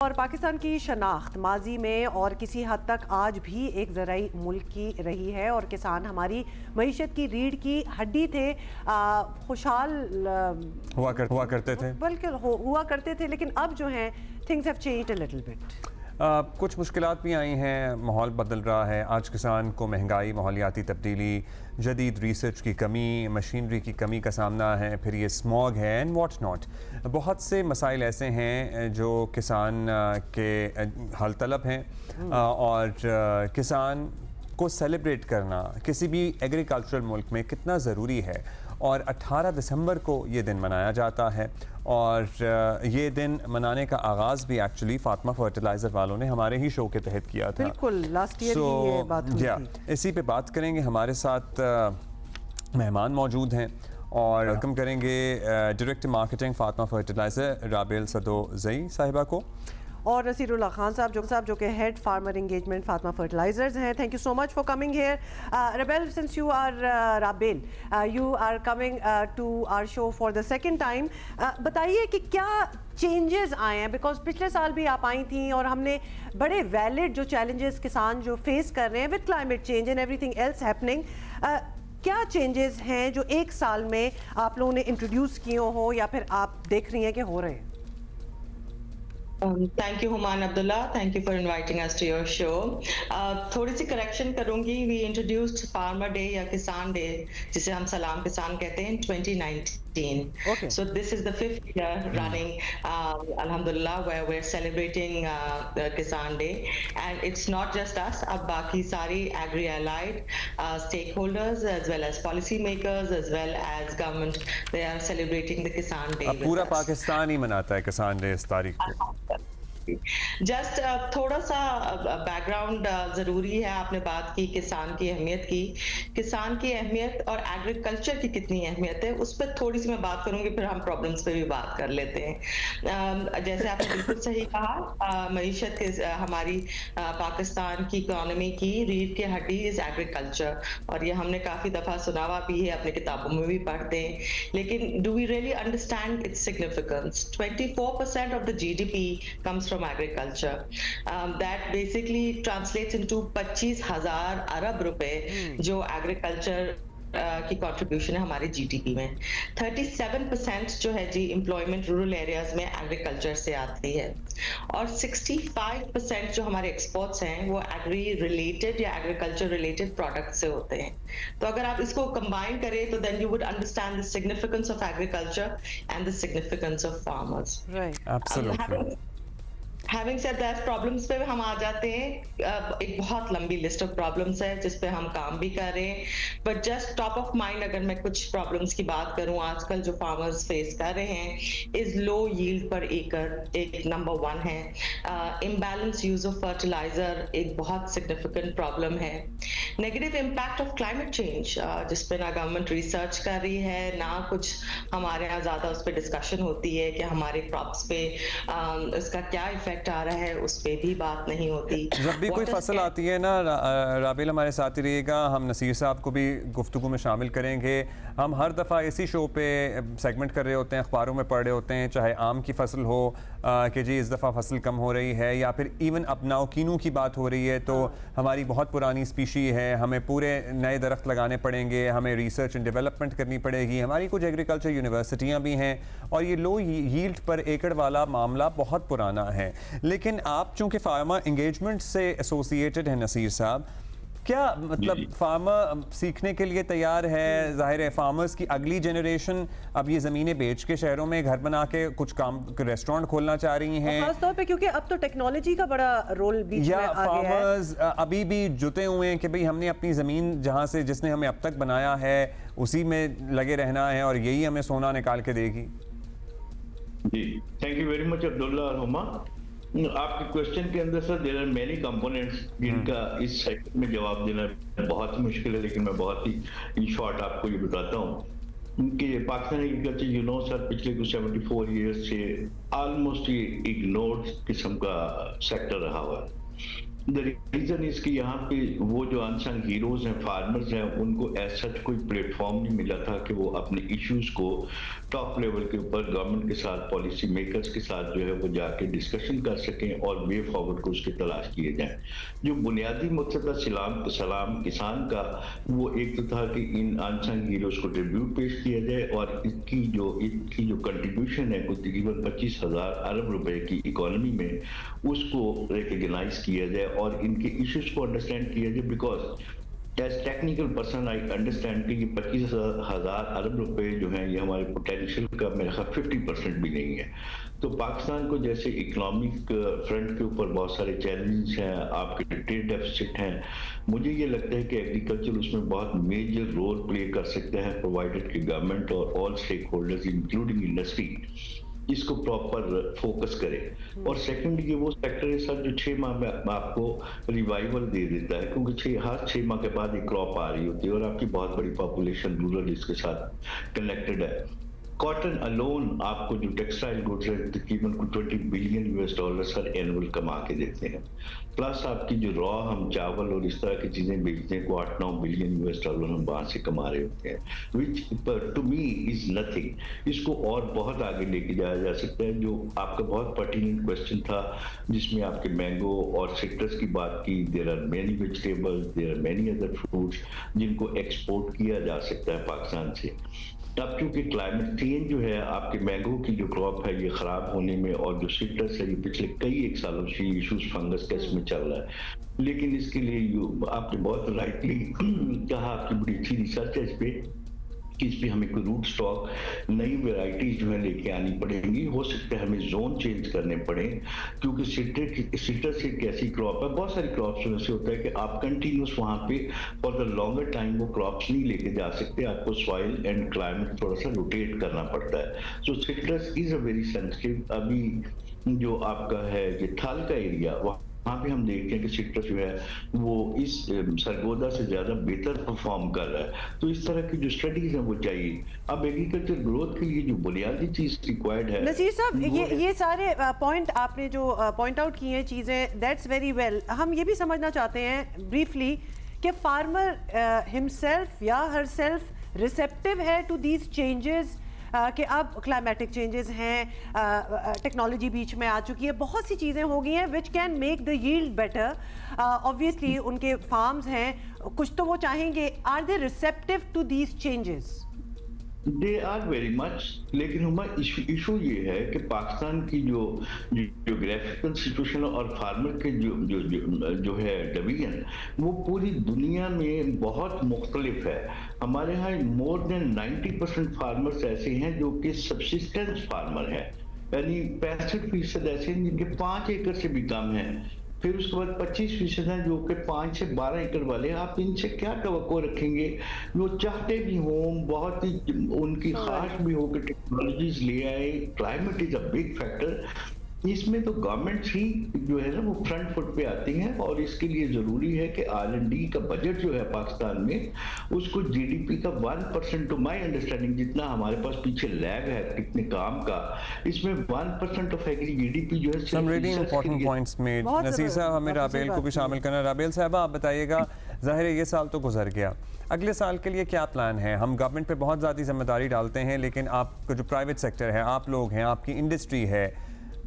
और पाकिस्तान की शनाख्त माजी में और किसी हद तक आज भी एक ज़राई मुल्क की रही है और किसान हमारी मईशत की रीढ़ की हड्डी थे। खुशहाल हुआ करते थे, बल्कि हुआ करते थे, लेकिन अब जो हैं things have changed a little bit. कुछ मुश्किलात भी आई हैं, माहौल बदल रहा है। आज किसान को महंगाई, माहौलियाती तब्दीली, जदीद रिसर्च की कमी, मशीनरी की कमी का सामना है, फिर ये स्मॉग है एंड व्हाट नॉट। बहुत से मसाइल ऐसे हैं जो किसान के हल तलब हैं और किसान को सेलिब्रेट करना किसी भी एग्रीकल्चरल मुल्क में कितना ज़रूरी है। और 18 दिसंबर को ये दिन मनाया जाता है और ये दिन मनाने का आगाज़ भी एक्चुअली फातिमा फर्टिलाइज़र वालों ने हमारे ही शो के तहत किया था। बिल्कुल, लास्ट ईयर ये बात हुई थी। इसी पे बात करेंगे। हमारे साथ मेहमान मौजूद हैं और वेलकम करेंगे director marketing Fatima Fertilizer Rabel Sadozai साहिबा को, और नसीरुल्लाह खान साहब जो कि head farmer engagement Fatima Fertilizers हैं। Thank you so much for coming here. Rabel, since you are Rabel, you are coming to our show for the second time, बताइए कि क्या चेंजेस आए हैं, बिकॉज पिछले साल भी आप आई थी और हमने बड़े वैलिड जो चैलेंजेस किसान जो फेस कर रहे हैं with climate change and everything else happening, क्या चेंजेस हैं जो एक साल में आप लोगों ने इंट्रोड्यूस किए हो या फिर आप देख रही हैं कि हो रहे हैं? Thank you Human Abdullah, thank you for inviting us to your show. थोड़ी सी करेक्शन करूंगी। We introduced Farmer Day या किसान डे, जिसे हम सलाम किसान कहते हैं, 2019. Okay. So this is the 5th year running, Alhamdulillah, where we're celebrating Kisan Day, and it's not just us. अब बाकी सारी agri-allied stakeholders as well as policy makers as well as government, they are celebrating the Kisan Day. अब पूरा पाकिस्तान ही मनाता है किसान day इस तारीख को। जस्ट थोड़ा सा बैकग्राउंड जरूरी है। आपने बात की किसान की अहमियत की, किसान की अहमियत और एग्रीकल्चर की कितनी अहमियत है, उस पर थोड़ी सी मैं बात करूंगी, फिर हम प्रॉब्लम्स पे भी बात कर लेते हैं। जैसे आपने बिल्कुल सही कहा, मईशत के हमारी पाकिस्तान की इकोनॉमी की रीढ़ की हड्डी इज एग्रीकल्चर, और ये हमने काफी दफा सुनावा भी है, अपने किताबों में भी पढ़ते हैं, लेकिन do we really understand its significance? 24% of the GDP comes from agriculture. That basically translates into 25,000 अरब रुपए जो एग्रीकल्चर की कंट्रीब्यूशन है हमारे जीडीपी में। 37% जो है जी एम्प्लॉयमेंट रूरल एरियाज में एग्रीकल्चर से आती है, और 65% जो हमारे एक्सपोर्ट्स हैं वो एग्री रिलेटेड या एग्रीकल्चर रिलेटेड प्रोडक्ट से होते हैं। तो अगर आप इसको कंबाइन करें तो then you would understand the significance of agriculture and the significance of farmers. Right, absolutely. Having said that, प्रॉब्लम्स पे हम आ जाते हैं। एक बहुत लंबी लिस्ट ऑफ प्रॉब्लम्स है जिस पे हम काम भी कर रहे हैं, but just top of mind अगर मैं कुछ प्रॉब्लम्स की बात करूं आजकल जो फार्मर्स फेस कर रहे हैं, इज लो यील्ड पर एकड़ एक नंबर 1 है। इम्बैलेंस यूज ऑफ फर्टिलाइजर एक बहुत सिग्निफिकेंट प्रॉब्लम है। Negative impact of climate change, जिस पे ना गवर्नमेंट रिसर्च कर रही है, ना कुछ हमारे यहाँ ज्यादा उस पर डिस्कशन होती है कि हमारे क्रॉप्स पे इसका क्या इफेक्ट आ रहा है, उस पे भी बात नहीं होती। जब भी कोई फसल आती है ना, राबेल हमारे साथ ही रहेगा, हम नसीर साहब को भी गुफ्तगू में शामिल करेंगे। हम हर दफ़ा इसी शो पे सेगमेंट कर रहे होते हैं, अखबारों में पढ़ रहे होते हैं, चाहे आम की फसल हो कि जी इस दफ़ा फसल कम हो रही है, या फिर इवन अब नाउकीनों की बात हो रही है, तो हमारी बहुत पुरानी स्पीशी है, हमें पूरे नए दरख्त लगाने पड़ेंगे, हमें रिसर्च एंड डेवलपमेंट करनी पड़ेगी। हमारी कुछ एग्रीकल्चर यूनिवर्सिटियाँ भी हैं और ये लो यील्ड पर एकड़ वाला मामला बहुत पुराना है। लेकिन आप चूंकि फार्मर एंगेजमेंट से एसोसिएटेड हैं नसीर साहब, क्या मतलब फार्मर सीखने के लिए तैयार है? जाहिर है फार्मर्स की अगली जनरेशन अब ये ज़मीनें बेच के शहरों में घर बना के कुछ काम रेस्टोरेंट खोलना चाह रही हैं, खास तौर पे क्योंकि अब तो टेक्नोलॉजी का बड़ा रोल बीच में आ गया है। फार्मर्स अभी भी जुटे हुए हैं कि भाई हमने अपनी ज़मीन जहाँ से जिसने हमें अब तक बनाया है उसी में लगे रहना है और यही हमें सोना निकाल के देगी। जी, thank you very much Abdullah और हुमा। आपके क्वेश्चन के अंदर sir there are many components जिनका इस सेक्टर में जवाब देना बहुत ही मुश्किल है, लेकिन मैं बहुत ही इन शॉर्ट आपको ये बताता हूँ कि Pakistan agriculture you know sir पिछले कुछ 74 ईयर्स से ऑलमोस्ट ये इग्नोर्ड किस्म का सेक्टर रहा हुआ है। द रीजन इज कि यहाँ पे वो जो अनसंग हीरोज हैं, फार्मर्स हैं, उनको एज सच कोई प्लेटफॉर्म नहीं मिला था कि वो अपने इश्यूज को टॉप लेवल के ऊपर गवर्नमेंट के साथ, पॉलिसी मेकर्स के साथ जो है वो जाके डिस्कशन कर सकें और वे फॉरवर्ड को उसकी तलाश किए जाएं। जो बुनियादी मकसद सलाम किसान का, वो एक तो था कि इन अनसंग हीरोज को ट्रिब्यूट पेश किया जाए और इनकी जो कंट्रीब्यूशन है कुछ तकरीबन 25,000 अरब रुपए की इकोनॉमी में, उसको रिकग्नाइज किया जाए और इनके इश्यूज को अंडरस्टैंड किया जाए। Because as technical person I understand कि ये 25,000 अरब रुपए जो हैं ये हमारे पोटेंशियल का मेरे ख्याल 50% भी नहीं है। तो पाकिस्तान को जैसे इकोनॉमिक फ्रंट के ऊपर बहुत सारे चैलेंजेस हैं, आपके ट्रेड डेफिसिट हैं, मुझे ये लगता है कि एग्रीकल्चर उसमें बहुत मेजर रोल प्ले कर सकते हैं, प्रोवाइडेड कि गवर्नमेंट और all stakeholders including industry इसको प्रॉपर फोकस करे। और सेकंड, ये वो सेक्टर है सर जो 6 माह में आपको रिवाइवल दे देता है, क्योंकि हर 6 माह के बाद एक क्रॉप आ रही होती है और आपकी बहुत बड़ी पॉपुलेशन रूरल इसके साथ कनेक्टेड है। कॉटन अलोन आपको जो टेक्सटाइल गुड्स है तकरीबन $20 बिलियन हर एनुअल कमा के देते हैं। प्लस आपकी जो रॉ हम चावल और इस तरह की चीजें बेचते हैं को $8-9 बिलियन हम वहां से कमा रहे होते हैं, विच टू मी इज नथिंग। इसको और बहुत आगे लेके जाया जा सकता है। जो आपका बहुत पर्टिनेंट क्वेश्चन था जिसमें आपके मैंगो और सिट्रस की बात की, there are many vegetables, there are many other fruits जिनको एक्सपोर्ट किया जा सकता है पाकिस्तान से। अब क्योंकि क्लाइमेट चेंज जो है, आपके मैंगो की जो क्रॉप है ये खराब होने में, और जो सिट्रस है ये पिछले कई एक सालों से इश्यूज फंगस का इसमें चल रहा है, लेकिन इसके लिए आपने बहुत राइटली कहा, आपकी बड़ी अच्छी रिसर्च है इस पे कि इस पर हमें कोई रूट स्टॉक, नई वेराइटीज जो है लेके आनी पड़ेंगी। हो सकता है हमें जोन चेंज करने पड़े, क्योंकि सिट्रस एक ऐसी क्रॉप है, बहुत सारी क्रॉप्स में से होता है कि आप कंटिन्यूस वहां पे फॉर द लॉन्गर टाइम वो क्रॉप्स नहीं लेके जा सकते, आपको सॉइल एंड क्लाइमेट थोड़ा सा रोटेट करना पड़ता है। So citrus is a very sensitive. अभी जो आपका है ये थाल का एरिया, वहाँ पे हम देखते हैं कि सिट्रस जो है वो इस सरगोदा से ज्यादा बेहतर परफॉर्म कर रहा है। तो इस तरह की जो स्टडीज हैं वो चाहिए। अब एग्रीकल्चर ग्रोथ के लिए जो बुनियादी चीज रिक्वायर्ड है, नसीर साहब, ये सारे पॉइंट आपने जो पॉइंट आउट किए हैं चीजें, दैट्स वेरी वेल। हम ये भी समझना चाहते हैं ब्रीफली कि फार्मर हिमसेल्फ या हरसेल्फ रिसेप्टिव है टू दीज चेंजेस, कि अब क्लाइमेटिक चेंजेस हैं, टेक्नोलॉजी बीच में आ चुकी है, बहुत सी चीज़ें हो गई हैं which can make the yield better. Obviously उनके फार्म्स हैं, कुछ तो वो चाहेंगे। Are they receptive to these changes? They are very much, लेकिन हमारा इशू ये है कि पाकिस्तान की जो जियोग्राफिकल सिचुएशन और फार्मर के जो है डिवीजन, वो पूरी दुनिया में बहुत मुख्तलिफ है। हमारे यहाँ मोर देन 90% फार्मर्स ऐसे हैं जो कि सब्सिस्टेंस फार्मर हैं, यानी 65% ऐसे हैं जिनके 5 एकड़ से भी कम है। फिर उसके बाद 25% हैं जो कि 5 से 12 एकड़ वाले हैं। आप इनसे क्या तवक्को रखेंगे? वो चाहते भी हों, बहुत ही उनकी ख्वाहिश भी हो कि टेक्नोलॉजीज ले आए। Climate is a big factor. इसमें तो गवर्नमेंट ही जो है ना वो फ्रंट फुट पे आती हैं, और इसके लिए जरूरी है कि R&D का बजट जो है पाकिस्तान में, उसको GDP का 1%, टू माय अंडरस्टैंडिंग जितना हमारे पास पीछे लैग है कितने काम का, इसमें 1% ऑफ एग्री GDP जो है some really important points made। Naseer साहब, हमें राबेल को भी शामिल करना। राबेल साहब, आप बताइएगा, ज़ाहिर है ये साल तो गुजर गया, अगले साल के लिए क्या प्लान है? हम गवर्नमेंट पे बहुत ज़्यादा जिम्मेदारी डालते हैं, लेकिन आपका जो प्राइवेट सेक्टर है, आप लोग हैं, आपकी इंडस्ट्री है,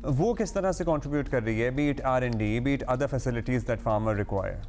वो किस तरह से कंट्रीब्यूट कर रही है, be it R&D, be it other facilities that farmer require?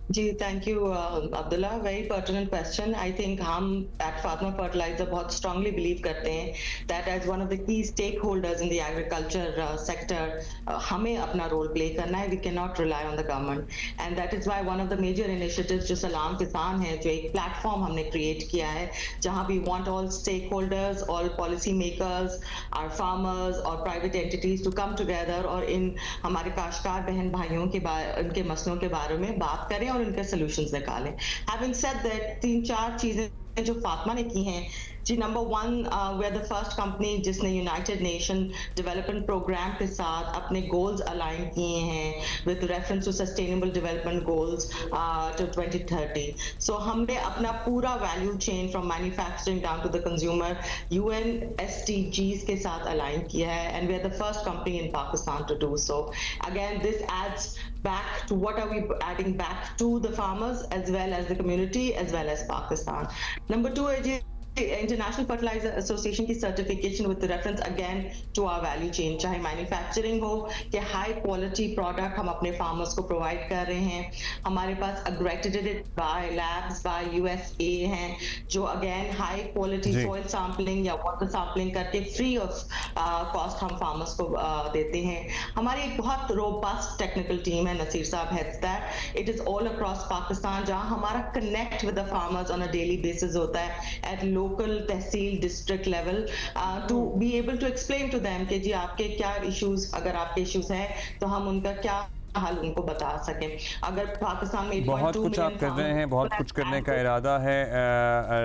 जी, thank you Abdullah, very pertinent question. I think हम एट फातिमा फर्टिलाइजर बहुत स्ट्रांगली बिलीव करते हैं that as one of the key stakeholders in the agriculture sector हमें अपना role play करना है। We can not rely on the government, and that is why one of the major initiatives जो सलाम किसान है, जो एक प्लेटफॉर्म हमने क्रिएट किया है जहां we want all stakeholders, all policy makers, our farmers और private entities to come together और इन हमारे काश्तकार बहन भाइयों के उनके मसलों के बारे में बात करें और उनके सॉल्यूशंस निकालें। हैविंग सेड दैट, 3-4 चीजें जो फातिमा ने की हैं, जी number 1 we are the first company जिसने यूनाइटेड नेशन डेवलपमेंट प्रोग्राम के साथ अपने गोल्स अलाइन किए हैं with reference to Sustainable Development Goals to 2030। So हमने अपना पूरा value chain from manufacturing down to the consumer UN SDGs के साथ अलाइन किया है, and we are the first company in Pakistan to do so. Again this adds back to what are we adding back to the farmers as well as the community as well as Pakistan. Number 2 is International Fertilizer Association की certification with reference again to our value chain, चाहे manufacturing हो कि high quality product हम अपने farmers को provide कर रहे हैं। हमारे पास accredited by labs by USA हैं जो again high quality soil sampling या वाटर सैंपलिंग करके फ्री ऑफ कॉस्ट हम फार्मर्स को देते हैं। हमारी एक बहुत रोबस्ट टेक्निकल टीम है, Naseer sahab heads that. It is all across Pakistan, जहां हमारा connect with the farmers on a daily basis होता है at local tehsil district level to be able to explain to them कि जी आपके क्या इश्यूज, अगर आपके इश्यूज हैं तो हम उनका क्या हल उनको बता सकें। अगर पाकिस्तान में बहुत कुछ आप कर रहे हैं, बहुत कुछ करने का इरादा है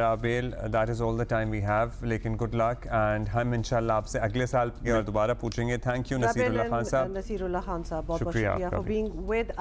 Rabel, that is all the time we have, लेकिन गुड लक एंड हम इंशाल्लाह आपसे अगले साल दोबारा पूछेंगे। थैंक यू नसीरुल्लाह खान साहब। नसीरुल्लाह खान साहब बहुत बहुत शुक्रिया फॉर बीइंग विद